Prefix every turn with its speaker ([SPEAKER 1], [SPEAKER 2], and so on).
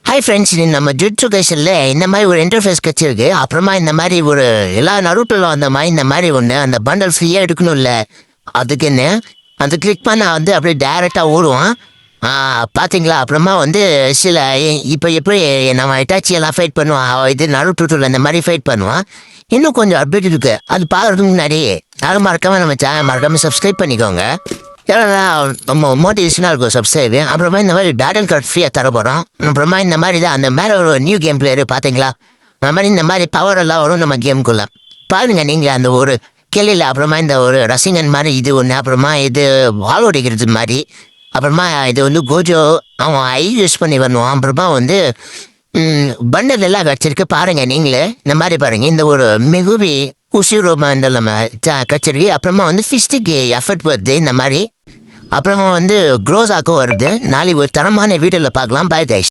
[SPEAKER 1] Hi friends, இது நம்ம jutsu கைஸில் இந்த மாதிரி ஒரு இன்டர்ஃபேஸ் கிடச்சிருக்கு. அப்புறமா இந்த மாதிரி ஒரு எல்லா நருட்டில் வந்த மாதிரி இந்த மாதிரி ஒன்று அந்த பண்டல் ஃப்ரீயாக எடுக்கணும்ல, அதுக்குன்னு அது கிளிக் பண்ண அப்படியே டேரெக்டாக ஓடுவான். பார்த்தீங்களா? அப்புறமா சில இப்போ எப்படி நம்ம இட்டாச்சி எல்லாம் ஃபைட் பண்ணுவான், இது நருட்டூட்டில் இந்த மாதிரி ஃபைட் பண்ணுவான். இன்னும் கொஞ்சம் அப்டேட் இருக்குது, அது பார்க்குறதுக்கு முன்னாடி யாரும் மறக்காமல் நம்ம சேனல் மறக்காமல் சப்ஸ்கிரைப் பண்ணிக்கோங்க. ஏன்னா நம்ம மோட்டிவேஷனாக இருக்கும் சப்ஸ்கிரைபு. அப்புறமா இந்த மாதிரி பேட்டில் கார்டு ஃப்ரீயாக தர போகிறோம். அப்புறமா இந்த மாதிரி தான் அந்த மேலே ஒரு நியூ கேம் பிளேயரு பார்த்தீங்களா? அந்த மாதிரி இந்த மாதிரி பவர் எல்லாம் வரும் நம்ம கேமுக்குள்ளே. பாருங்கள் நீங்கள் அந்த ஒரு கிளியில், அப்புறமா இந்த ஒரு ரசிகன் மாதிரி இது ஒன்று, அப்புறமா இது வால் ஓடிக்கிறது மாதிரி, அப்புறமா இது கோஜோ அவன் ஐ யூஸ் பண்ணி பண்ணுவான். அப்புறமா பண்டல் எல்லாம் கிடச்சிருக்கு பாருங்கள் நீங்களே. இந்த மாதிரி பாருங்கள், இந்த ஒரு மிகுவி குசிரோ பண்டல் நம்ம கிடச்சிருக்கு. அப்புறமா ஃபிஸ்டிக்கு எஃபர்ட் வருது இந்த மாதிரி. அப்புறமா க்ரோஸாக்கும் வருது. நாளைக்கு ஒரு தரமான வீடியோவில் பார்க்கலாம். Bye guys.